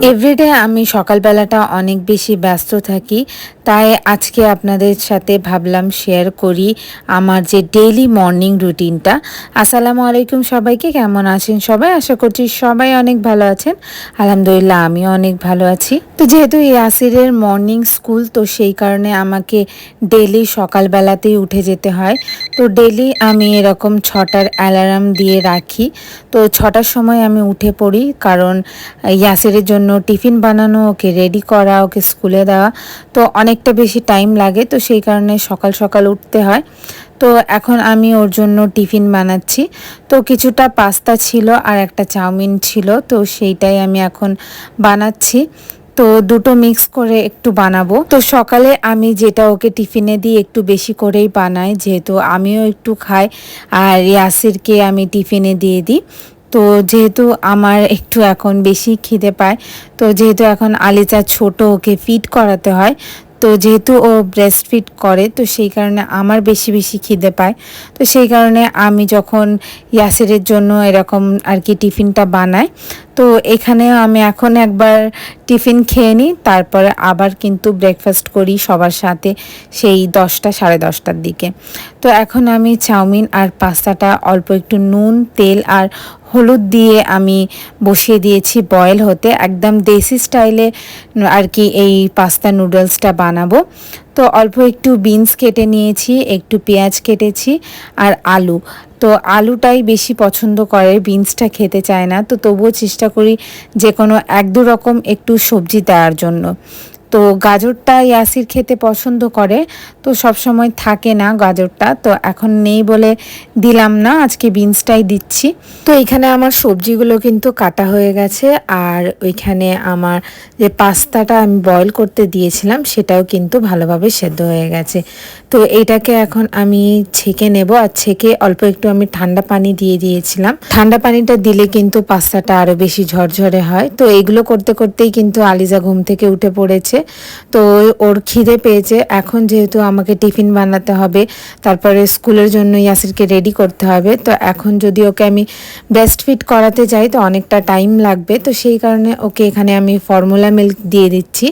Everyday আমি সকালবেলাটা অনেক বেশি ব্যস্ত থাকি, তাই আজকে আপনাদের সাথে ভাবলাম শেয়ার করি আমার যে ডেইলি মর্নিং রুটিনটা। আসসালামু আলাইকুম সবাইকে, কেমন আছেন সবাই? আশা করছি সবাই অনেক ভালো আছেন। আলহামদুলিল্লাহ আমিও অনেক ভালো আছি। তো যেহেতু ইয়াসিরের মর্নিং স্কুল, তো সেই কারণে আমাকে ডেইলি সকালবেলাতেই উঠে যেতে হয়। তো ডেইলি আমি এরকম 6টার অ্যালার্ম দিয়ে রাখি। তো 6টার সময় আমি উঠে পড়ি, কারণ ইয়াসিরের জন্য টিফিন বানানো, ওকে রেডি করা, ওকে স্কুলে দেওয়া তো অনেকটা বেশি টাইম লাগে। তো সেই কারণে সকাল সকাল উঠতে হয়। তো এখন আমি ওর জন্য টিফিন বানাচ্ছি। তো কিছুটা পাস্তা ছিল আর একটা চাউমিন ছিল, তো সেইটাই আমি এখন বানাচ্ছি। তো দুটো মিক্স করে একটু বানাবো। তো সকালে আমি যেটা ওকে টিফিনে দিই একটু বেশি করেই বানাই, যেহেতু আমিও একটু খাই আর ইয়াসিরকে আমি টিফিনে দিয়ে দিই। তো যেহেতু আমার একটু এখন বেশি খিদে পায়, তো যেহেতু এখন আলিজা ছোট, ওকে ফিড করাতে হয়, তো যেহেতু ও ব্রেস্ট ফিড করে, তো সেই কারণে আমার বেশি বেশি খিদে পায়। তো সেই কারণে আমি যখন ইয়াসিরের জন্য এরকম আর কি টিফিনটা বানাই, তো এখানেও আমি এখন একবার টিফিন খেয়ে নিই, তারপরে আবার কিন্তু ব্রেকফাস্ট করি সবার সাথে সেই 10টা সাড়ে 10টার দিকে। তো এখন আমি চাউমিন আর পাস্তাটা অল্প একটু নুন, তেল আর হলুদ দিয়ে আমি বসিয়ে দিয়েছি বয়েল হতে, একদম দেশি স্টাইলে আর কি এই পাস্তা নুডলসটা বানাবো। তো অল্প একটু বিনস কেটে নিয়েছি, একটু পেঁয়াজ কেটেছি আর আলু। তো আলুটাই বেশি পছন্দ করে, বিনসটা খেতে চায় না, তো তবুও চেষ্টা করি যে কোনো এক দু রকম একটু সবজি দেওয়ার জন্য। তো গাজরটা ইয়াসির খেতে পছন্দ করে, তো সব সময় থাকে না গাজরটা, তো এখন নেই বলে দিলাম না, আজকে বিনসটাই দিচ্ছি। তো এখানে আমার সবজিগুলো কিন্তু কাটা হয়ে গেছে, আর ওইখানে আমার যে পাস্তাটা আমি বয়েল করতে দিয়েছিলাম সেটাও কিন্তু ভালোভাবে সেদ্ধ হয়ে গেছে। তো এইটাকে এখন আমি ছেঁকে নেব, আর ছেঁকে অল্প একটু আমি ঠান্ডা পানি দিয়ে দিয়েছিলাম। ঠান্ডা পানিটা দিলে কিন্তু পাস্তাটা আরও বেশি ঝরঝরে হয়। তো এইগুলো করতে করতেই কিন্তু আলিজা ঘুম থেকে উঠে পড়েছে। তো ওর খিদে পেয়েছে, এখন যেহেতু আমাকে টিফিন বানাতে হবে, তারপরে স্কুলের জন্য ইয়াসিরকে রেডি করতে হবে, তো এখন যদি ওকে আমি ব্রেস্ট ফিড করাতে যাই তো অনেকটা টাইম লাগবে। তো সেই কারণে ওকে এখানে আমি ফর্মুলা মিল্ক দিয়ে দিচ্ছি।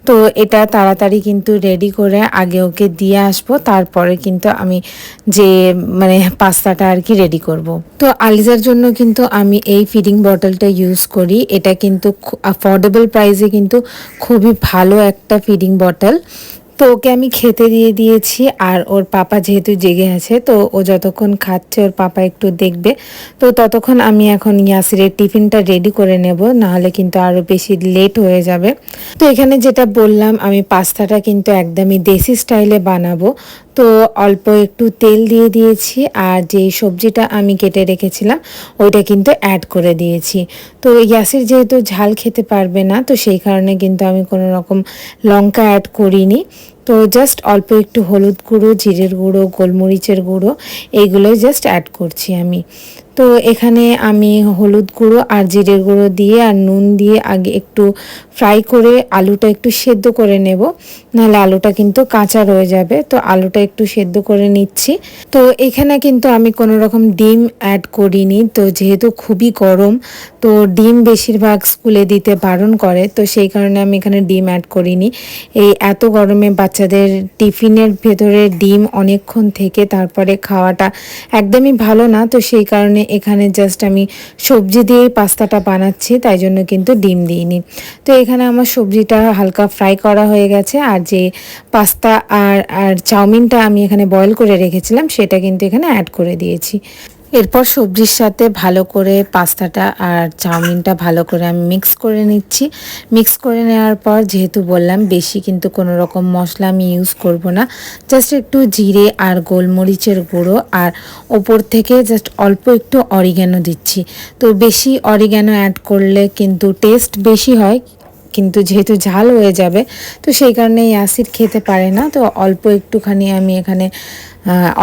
তো এটা তাড়াতাড়ি কিন্তু রেডি করে আগে ওকে দিয়ে আসবো, তারপরে কিন্তু আমি যে মানে পাস্তাটা আর কি রেডি করব। তো আলিজার জন্য কিন্তু আমি এই ফিডিং বটলটা ইউজ করি, এটা কিন্তু অ্যাফোর্ডেবল প্রাইসে কিন্তু খুবই ভালো একটা ফিডিং বটল। তো ওকে আমি খেতে দিয়ে দিয়েছি, আর ওর পাপা যেহেতু জেগে আছে, তো ও যতক্ষণ খাচ্ছে ওর পাপা একটু দেখবে। তো ততক্ষণ আমি এখন ইয়াসিরের টিফিনটা রেডি করে নেব, নাহলে কিন্তু আরও বেশি লেট হয়ে যাবে। তো এখানে যেটা বললাম, আমি পাস্তাটা কিন্তু একদমই দেশি স্টাইলে বানাবো। তো অল্প একটু তেল দিয়ে দিয়েছি, আর যে সবজিটা আমি কেটে রেখেছিলাম ওইটা কিন্তু অ্যাড করে দিয়েছি। তো ইয়াসির যেহেতু ঝাল খেতে পারবে না, তো সেই কারণে কিন্তু আমি কোনো রকম লঙ্কা অ্যাড করিনি। তো জাস্ট অল্প একটু হলুদ গুঁড়ো, জিরের গুঁড়ো, গোলমরিচের গুঁড়ো এইগুলো জাস্ট অ্যাড করছি আমি। তো এখানে আমি হলুদ গুঁড়ো আর জিরের গুঁড়ো দিয়ে আর নুন দিয়ে আগে একটু ফ্রাই করে আলুটা একটু সেদ্ধ করে নেব, নাহলে আলুটা কিন্তু কাঁচা রয়ে যাবে। তো আলুটা একটু সেদ্ধ করে নিচ্ছি। তো এখানে কিন্তু আমি কোনো রকম ডিম অ্যাড করিনি, তো যেহেতু খুবই গরম, তো ডিম বেশিরভাগ স্কুলে দিতে বারণ করে, তো সেই কারণে আমি এখানে ডিম অ্যাড করিনি। এই এত গরমে বাচ্চাদের টিফিনের ভেতরে ডিম অনেকক্ষণ থেকে তারপরে খাওয়াটা একদমই ভালো না। তো সেই কারণে এখানে জাস্ট আমি সবজি দিয়েই পাস্তাটা বানাচ্ছি, তাই জন্য কিন্তু ডিম দিইনি। তো এখানে আমার সবজিটা হালকা ফ্রাই করা হয়ে গেছে, আর যে পাস্তা আর আর চাউমিনটা আমি এখানে বয়েল করে রেখেছিলাম সেটা কিন্তু এখানে অ্যাড করে দিয়েছি। এরপর সবজির সাথে ভালো করে পাস্তাটা আর চাউমিনটা ভালো করে আমি মিক্স করে নিচ্ছি। মিক্স করে নেওয়ার পর, যেহেতু বললাম বেশি কিন্তু কোনো রকম মশলা আমি ইউজ করব না, জাস্ট একটু জিরে আর গোলমরিচের গুঁড়ো, আর ওপর থেকে জাস্ট অল্প একটু অরিগ্যানো দিচ্ছি। তো বেশি অরিগ্যানো অ্যাড করলে কিন্তু টেস্ট বেশি হয়, কিন্তু যেহেতু ঝাল হয়ে যাবে, তো সেই কারণে ইয়াসির খেতে পারে না। তো অল্প একটুখানি আমি এখানে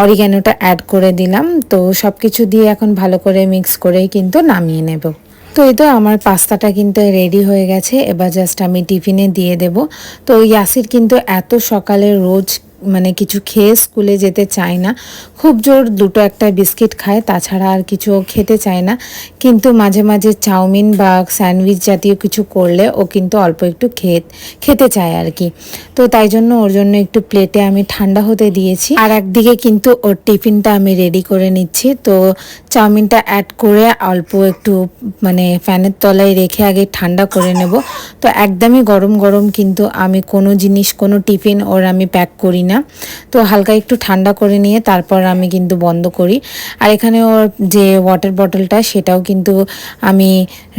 অরিগ্যানোটা অ্যাড করে দিলাম। তো সব কিছু দিয়ে এখন ভালো করে মিক্স করেই কিন্তু নামিয়ে নেব। তো এই তো আমার পাস্তাটা কিন্তু রেডি হয়ে গেছে, এবার জাস্ট আমি টিফিনে দিয়ে দেব। তো ইয়াসির কিন্তু এত সকালে রোজ মানে কিছু খেয়ে স্কুলে যেতে চায় না, খুব জোর দুটো একটা বিস্কিট খায়, তাছাড়া আর কিছু খেতে চায় না। কিন্তু মাঝে মাঝে চাউমিন বা স্যান্ডউইচ জাতীয় কিছু করলে ও কিন্তু অল্প একটু খেতে চায় আর কি। তো তাই জন্য ওর জন্য একটু প্লেটে আমি ঠান্ডা হতে দিয়েছি, আর একদিকে কিন্তু ওর টিফিনটা আমি রেডি করে নিচ্ছি। তো চাউমিনটা অ্যাড করে অল্প একটু মানে ফ্যানের তলায় রেখে আগে ঠান্ডা করে নেব। তো একদমই গরম গরম কিন্তু আমি কোনো জিনিস, কোনো টিফিন ওর আমি প্যাক করি না। তো হালকা একটু ঠান্ডা করে নিয়ে তারপর আমি কিন্তু বন্ধ করি। আর এখানে ওর যে ওয়াটার বটলটা সেটাও কিন্তু আমি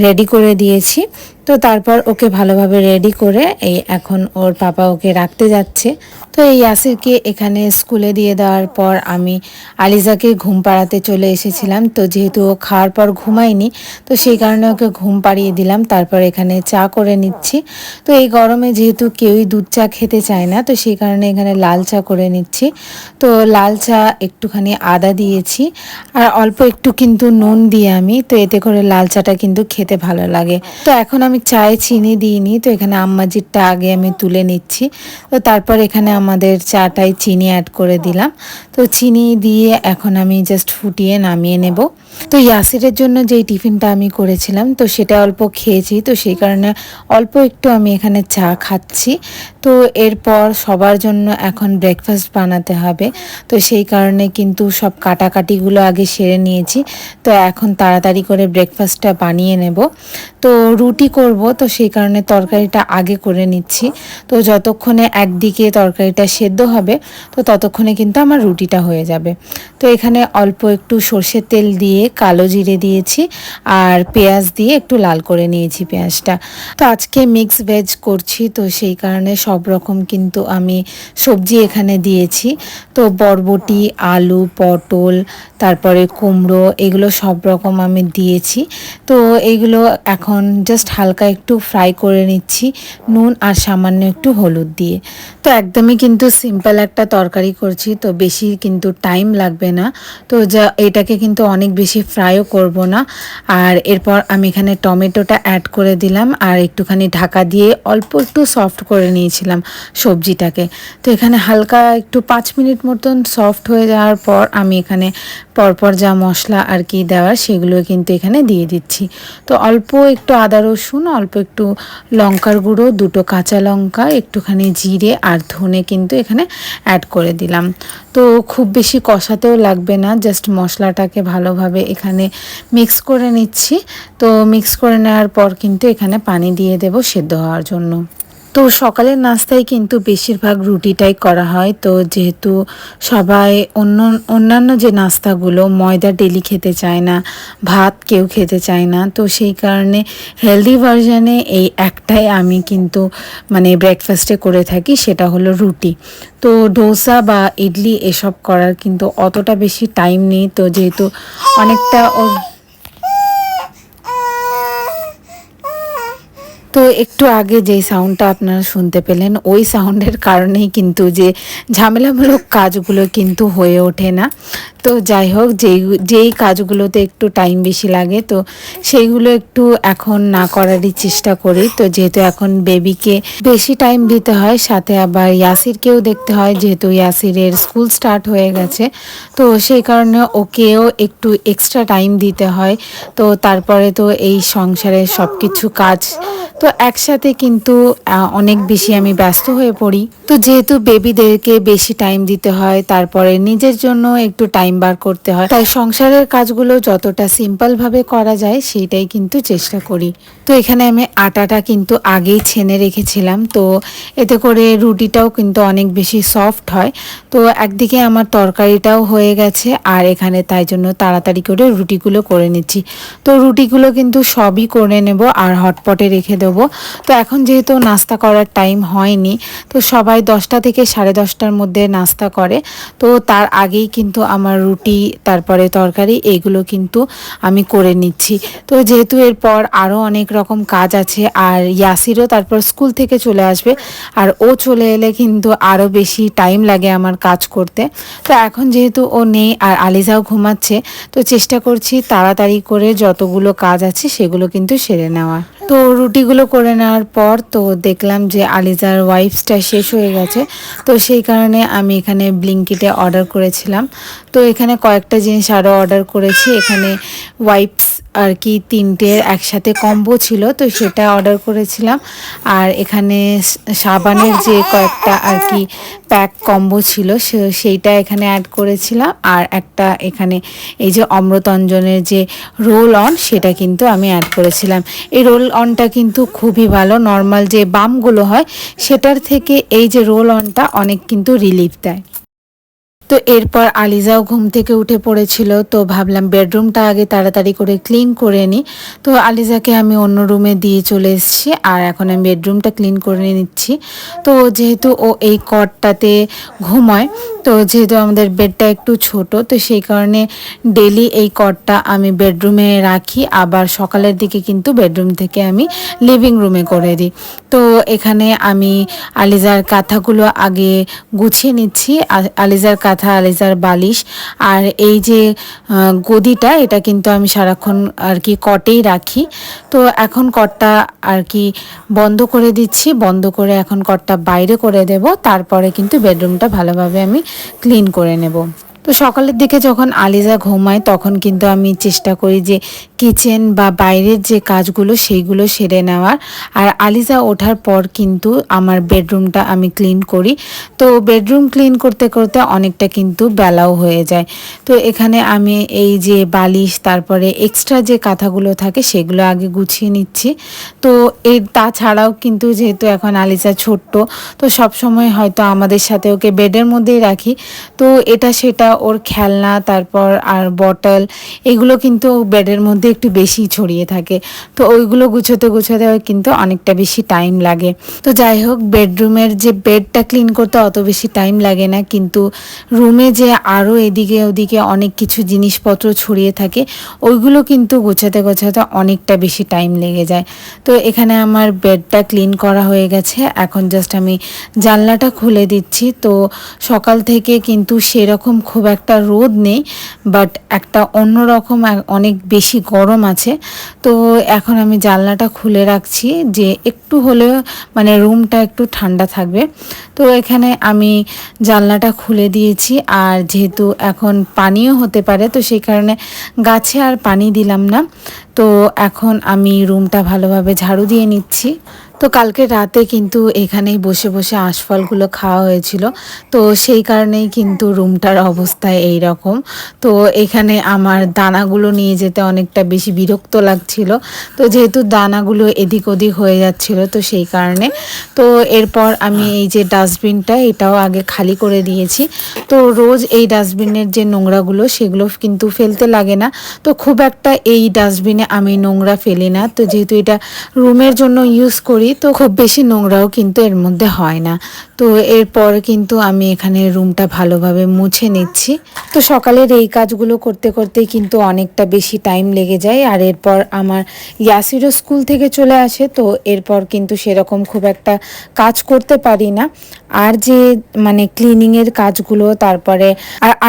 রেডি করে দিয়েছি। তো তারপর ওকে ভালোভাবে রেডি করে এই এখন ওর পাপা ওকে রাখতে যাচ্ছে। তো এই ইয়াসিরকে এখানে স্কুলে দিয়ে দেওয়ার পর আমি আলিজাকে ঘুম পাড়াতে চলে এসেছিলাম। তো যেহেতু ও খাওয়ার পর ঘুমায়নি, তো সেই কারণে ওকে ঘুম পাড়িয়ে দিলাম। তারপর এখানে চা করে নিচ্ছি। তো এই গরমে যেহেতু কেউই দুধ চা খেতে চায় না, তো সেই কারণে এখানে লাল চা করে নিচ্ছি। তো লাল চা একটুখানি আদা দিয়েছি আর অল্প একটু কিন্তু নুন দিয়ে আমি, তো এতে করে লাল চাটা কিন্তু খেতে ভালো লাগে। তো এখন আমি চায়ে চিনি দিইনি, তো এখানে আম্মাজিরটা আগে আমি তুলে নিচ্ছি। তো তারপর এখানে আমাদের চাটাই চিনি অ্যাড করে দিলাম। তো চিনি দিয়ে এখন আমি জাস্ট ফুটিয়ে নামিয়ে নেব। তো ইয়াসিরের জন্য যেই টিফিনটা আমি করেছিলাম তো সেটা অল্প খেয়েছি, তো সেই কারণে অল্প একটু আমি এখানে চা খাচ্ছি। তো এরপর সবার জন্য এখন ব্রেকফাস্ট বানাতে হবে, তো সেই কারণে কিন্তু সব কাটাকাটিগুলো আগে সেরে নিয়েছি। তো এখন তাড়াতাড়ি করে ব্রেকফাস্টটা বানিয়ে নেব। তো রুটি করব, তো সেই কারণে তরকারিটা আগে করে নিচ্ছি। তো যতক্ষণে একদিকে তরকারিটা সেদ্ধ হবে তো ততক্ষণে কিন্তু আমার রুটিটা হয়ে যাবে। তো এখানে অল্প একটু সর্ষের তেল দিয়ে কালো জিরে দিয়েছি আর পেঁয়াজ দিয়ে একটু লাল করে নিয়েছি পেঁয়াজটা। তো আজকে মিক্স ভেজ করছি, তো সেই কারণে সব রকম কিন্তু আমি সবজি এখানে দিয়েছি। তো বরবটি, আলু, পটল, তারপরে কুমড়ো, এগুলো সব রকম আমি দিয়েছি। তো এইগুলো এখন জাস্ট হালকা একটু ফ্রাই করে নিচ্ছি নুন আর সামান্য একটু হলুদ দিয়ে। তো একদমই কিন্তু সিম্পল একটা তরকারি করছি, তো বেশি কিন্তু টাইম লাগবে না। তো এটাকে কিন্তু অনেক বেশি ফ্রাইও করব না। আর এরপর আমি এখানে টমেটোটা অ্যাড করে দিলাম আর একটুখানি ঢাকা দিয়ে অল্প একটু সফট করে নিয়েছিলাম সবজিটাকে। তো এখানে হালকা একটু 5 মিনিট মতন সফট হয়ে যাওয়ার পর আমি এখানে পরপর যা মশলা আর কি দেওয়ার সেগুলো কিন্তু এখানে দিয়ে দিচ্ছি। তো অল্প একটু আদা রসুন, অল্প একটু লঙ্কার গুঁড়ো, দুটো কাঁচা লঙ্কা, একটুখানি জিরে আর ধনে কিন্তু এখানে অ্যাড করে দিলাম। তো খুব বেশি কষাতেও লাগবে না, জাস্ট মশলাটাকে ভালোভাবে এখানে মিক্স করে নিচ্ছি। তো মিক্স করে নেওয়ার পর কিন্তু এখানে পানি দিয়ে দেব সেদ্ধ হওয়ার জন্য। তো সকালের নাস্তায় কিন্তু বেশিরভাগ রুটিটাই করা হয়। তো যেহেতু সবাই অন্যান্য যে নাস্তাগুলো ময়দা ডেলি খেতে চায় না, ভাত কেউ খেতে চায় না, তো সেই কারণে হেলদি ভার্সানে এই একটাই আমি কিন্তু মানে ব্রেকফাস্টে করে থাকি, সেটা হলো রুটি। তো ডোসা বা ইডলি এসব করার কিন্তু অতটা বেশি টাইম নেই। তো যেহেতু অনেকটা তো একটু আগে যেই সাউন্ডটা আপনারা শুনতে পেলেন ওই সাউন্ডের কারণেই কিন্তু যে ঝামেলামূলক কাজগুলো কিন্তু হয়ে ওঠে না। তো যাই হোক, যেই কাজগুলোতে একটু টাইম বেশি লাগে তো সেইগুলো একটু এখন না করারই চেষ্টা করি। তো যেহেতু এখন বেবিকে বেশি টাইম দিতে হয়, সাথে আবার ইয়াসিরকেও দেখতে হয়, যেহেতু ইয়াসিরের স্কুল স্টার্ট হয়ে গেছে, তো সেই কারণে ওকেও একটু এক্সট্রা টাইম দিতে হয়। তো তারপরে তো এই সংসারের সব কিছু কাজ তো একসাথে কিন্তু অনেক বেশি আমি ব্যস্ত হয়ে পড়ি। তো যেহেতু বেবিদেরকে বেশি টাইম দিতে হয়, তারপরে নিজের জন্য একটু টাইম বার করতে হয়, তাই সংসারের কাজগুলো যতটা সিম্পলভাবে করা যায় সেইটাই কিন্তু চেষ্টা করি। তো এখানে আমি আটাটা কিন্তু আগেই ছেনে রেখেছিলাম, তো এতে করে রুটিটাও কিন্তু অনেক বেশি সফট হয়। তো একদিকে আমার তরকারিটাও হয়ে গেছে আর এখানে তাই জন্য তাড়াতাড়ি করে রুটিগুলো করে নিচ্ছি। তো রুটিগুলো কিন্তু সবই করে নেব আর হটপটে রেখে দেবো। তো এখন যেহেতু নাস্তা করার টাইম হয়নি, তো সবাই 10টা থেকে 10:30টার মধ্যে নাস্তা করে, তো তার আগেই কিন্তু আমার রুটি তারপরে তরকারি এইগুলো কিন্তু আমি করে নিচ্ছি। তো যেহেতু এরপর আরও অনেক রকম কাজ আছে আর ইয়াসিরও তারপর স্কুল থেকে চলে আসবে, আর ও চলে এলে কিন্তু আরও বেশি টাইম লাগে আমার কাজ করতে। তো এখন যেহেতু ও নেই আর আলিজাও ঘুমাচ্ছে, তো চেষ্টা করছি তাড়াতাড়ি করে যতগুলো কাজ আছে সেগুলো কিন্তু সেরে নেওয়ার। তো রুটিগুলো করে নেওয়ার পর তো দেখলাম যে আলিজার ওয়াইপসটা শেষ হয়ে গেছে, তো সেই কারণে আমি এখানে ব্লিঙ্কিটে অর্ডার করেছিলাম। তো এখানে কয়েকটা জিনিস আরও অর্ডার করেছি। এখানে ওয়াইপস আর কি 3টের একসাথে কম্বো ছিল, তো সেটা অর্ডার করেছিলাম। আর এখানে সাবানের যে কয়েকটা আর কি প্যাক কম্বো ছিল সেইটা এখানে অ্যাড করেছিলাম। আর একটা এখানে এই যে অমৃতঞ্জনের যে রোল অন সেটা কিন্তু আমি অ্যাড করেছিলাম। এই রোল অনটা কিন্তু খুবই ভালো, নর্মাল যে বামগুলো হয় সেটার থেকে এই যে রোল অনটা অনেক কিন্তু রিলিফ দেয়। তো এরপর আলিজাও ঘুম থেকে উঠে পড়েছিল, তো ভাবলাম বেডরুমটা আগে তাড়াতাড়ি করে ক্লিন করে নিই। তো আলিজাকে আমি অন্য রুমে দিয়ে চলে এসেছি, আর এখন আমি বেডরুমটা ক্লিন করে নিচ্ছি। তো যেহেতু ও এই কটটাতে ঘুমায়, তো যেহেতু আমাদের বেডটা একটু ছোট, তো সেই কারণে ডেলি এই কটটা আমি বেডরুমে রাখি, আবার সকালের দিকে কিন্তু বেডরুম থেকে আমি লিভিং রুমে করে দিই। তো এখানে আমি আলিজার কাঁথাগুলো আগে গুছিয়ে নিচ্ছি। আলিজার কাঁথা, আলিজার বালিশ, আর এই যে গদিটা, এটা কিন্তু আমি সারাক্ষণ আর কি কটেই রাখি। তো এখন কটটা আর কি বন্ধ করে দিচ্ছি, বন্ধ করে এখন কটটা বাইরে করে দেব, তারপরে কিন্তু বেডরুমটা ভালোভাবে আমি ক্লিন করে নেব। তো সকালের দিকে যখন আলিজা ঘুমায় তখন কিন্তু আমি চেষ্টা করি যে কিচেন বা বাইরের যে কাজগুলো সেইগুলো সেরে নেওয়ার। আর আলিজা ওঠার পর কিন্তু আমার বেডরুমটা আমি ক্লিন করি। তো বেডরুম ক্লিন করতে করতে অনেকটা কিন্তু বেলাও হয়ে যায়। তো এখানে আমি এই যে বালিশ, তারপরে এক্সট্রা যে কাঁথাগুলো থাকে সেগুলো আগে গুছিয়ে নিচ্ছি। তো তাছাড়াও কিন্তু যেহেতু এখন আলিজা ছোট্ট, তো সব সময় হয়তো আমাদের সাথে ওকে বেডের মধ্যেই রাখি। তো এটা সেটা ওর খেলনা, তারপর আর বটল, এগুলো কিন্তু বেডের মধ্যে একটু বেশি ছড়িয়ে থাকে। তো ওইগুলো গুছোতে গুছোতে কিন্তু অনেকটা বেশি টাইম লাগে। তো যাই হোক, বেডরুমের যে বেডটা ক্লিন করতে অত বেশি টাইম লাগে না, কিন্তু রুমে যে আরও এদিকে ওদিকে অনেক কিছু জিনিসপত্র ছড়িয়ে থাকে ওইগুলো কিন্তু গোছাতে গোছাতে অনেকটা বেশি টাইম লেগে যায়। তো এখানে আমার বেডটা ক্লিন করা হয়ে গেছে, এখন জাস্ট আমি জানলাটা খুলে দিচ্ছি। তো সকাল থেকে কিন্তু সেরকম খুব একটা রোদ নেই, বাট একটা অন্যরকম অনেক বেশি গরম আছে। তো এখন আমি জানলাটা খুলে রাখছি যে একটু হলেও মানে রুমটা একটু ঠান্ডা থাকবে। তো এখানে আমি জানলাটা খুলে দিয়েছি, আর যেহেতু এখন পানিও হতে পারে, তো সেই কারণে গাছে আর পানি দিলাম না। তো এখন আমি রুমটা ভালোভাবে ঝাড়ু দিয়ে নিচ্ছি। তো কালকে রাতে কিন্তু এখানেই বসে বসে আঁশফলগুলো খাওয়া হয়েছিল, তো সেই কারণেই কিন্তু রুমটার অবস্থা এই রকম। তো এখানে আমার দানাগুলো নিয়ে যেতে অনেকটা বেশি বিরক্ত লাগছিল, তো যেহেতু দানাগুলো এদিক ওদিক হয়ে যাচ্ছিল, তো সেই কারণে। তো এরপর আমি এই যে ডাস্টবিনটা, এটাও আগে খালি করে দিয়েছি। তো রোজ এই ডাস্টবিনের যে নোংরাগুলো সেগুলো কিন্তু ফেলতে লাগে না, তো খুব একটা এই ডাস্টবিনে আমি নোংরা ফেলি না। তো যেহেতু এটা রুমের জন্য ইউজ করি, তো খুব বেশি নোংরাও কিন্তু এর মধ্যে হয় না। তো এরপর কিন্তু আমি এখানে রুমটা ভালোভাবে মুছে নিচ্ছি। তো সকালের এই কাজগুলো করতে করতে কিন্তু অনেকটা বেশি টাইম লেগে যায়। আর এরপর আমার ইয়াসিরও স্কুল থেকে চলে আসে, তো এরপর কিন্তু সেরকম খুব একটা কাজ করতে পারি না। আর যে মানে ক্লিনিংয়ের কাজগুলো, তারপরে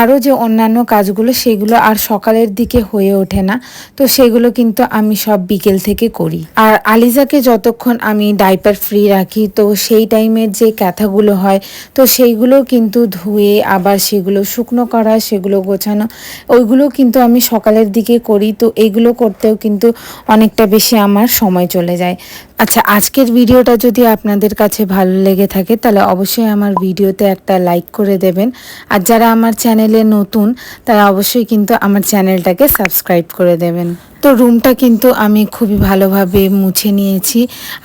আরও যে অন্যান্য কাজগুলো সেগুলো আর সকালের দিকে হয়ে ওঠে না, তো সেগুলো কিন্তু আমি সব বিকেল থেকে করি। আর আলিজাকে যতক্ষণ আমি ডাইপার ফ্রি রাখি, তো সেই টাইমের যে ক্যাথাগুলো হয় তো সেইগুলো কিন্তু ধুয়ে আবার সেগুলো শুকনো করা, সেগুলো গোছানো, ওইগুলো কিন্তু আমি সকালের দিকে করি। তো এইগুলো করতেও কিন্তু অনেকটা বেশি আমার সময় চলে যায়। আচ্ছা, আজকের ভিডিওটা যদি আপনাদের কাছে ভালো লেগে থাকে তাহলে অবশ্যই আমার ভিডিওতে একটা লাইক করে দেবেন। আর যারা আমার চ্যানেলে নতুন তারা অবশ্যই কিন্তু আমার চ্যানেলটাকে সাবস্ক্রাইব করে দেবেন। তো রুমটা কিন্তু আমি খুবই ভালোভাবে মুছে নিয়েছি।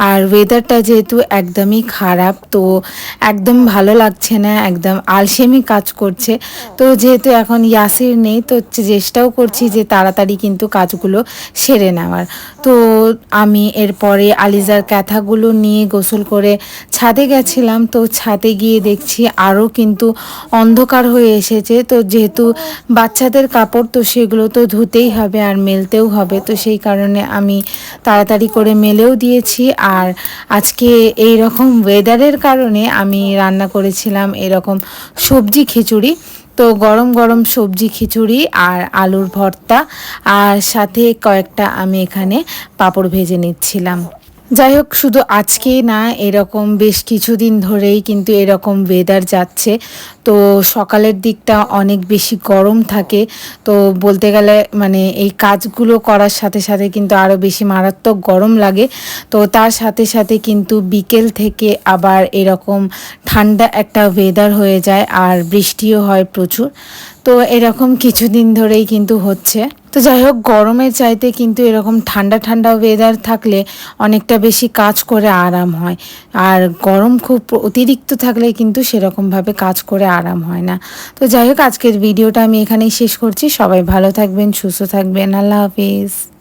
আর ওয়েদারটা যেহেতু একদমই খারাপ, তো একদম ভালো লাগছে না, একদম আলসেমি কাজ করছে। তো যেহেতু এখন ইয়াসির নেই, তো চেষ্টাও করছি যে তাড়াতাড়ি কিন্তু কাজগুলো সেরে নেওয়ার। তো আমি এরপরে আলিজার ক্যাথাগুলো নিয়ে গোসল করে ছাদে গেছিলাম। তো ছাদে গিয়ে দেখছি আরও কিন্তু অন্ধকার হয়ে এসেছে। তো যেহেতু বাচ্চাদের কাপড়, তো সেগুলো তো ধুতেই হবে আর মেলতেও হবে, তো সেই কারণে আমি তাড়াতাড়ি করে মেলেও দিয়েছি। আর আজকে এই রকম ওয়েদারের কারণে আমি রান্না করেছিলাম এরকম সবজি খিচুড়ি। তো গরম গরম সবজি খিচুড়ি আর আলুর ভর্তা, আর সাথে কয়েকটা আমি এখানে পাঁপড় ভেজে নিচ্ছিলাম। যাই হোক, শুধু আজকে না, এরকম বেশ কিছুদিন ধরেই কিন্তু এরকম ওয়েদার যাচ্ছে। তো সকালের দিকটা অনেক বেশি গরম থাকে। তো বলতে গেলে মানে এই কাজগুলো করার সাথে সাথে কিন্তু আরও বেশি মারাত্মক গরম লাগে। তো তার সাথে সাথে কিন্তু বিকেল থেকে আবার এরকম ঠান্ডা একটা ওয়েদার হয়ে যায়, আর বৃষ্টিও হয় প্রচুর। তো এরকম কিছুদিন ধরেই কিন্তু হচ্ছে। তো যাই হোক, গরমের চাইতে কিন্তু এরকম ঠান্ডা ঠান্ডা ওয়েদার থাকলে অনেকটা বেশি কাজ করে আরাম হয়। আর গরম খুব অতিরিক্ত থাকলে কিন্তু সেরকমভাবে কাজ করে আরাম হয় না। তো যাই হোক, আজকের ভিডিওটা আমি এখানেই শেষ করছি। সবাই ভালো থাকবেন, সুস্থ থাকবেন। আল্লাহ হাফিজ।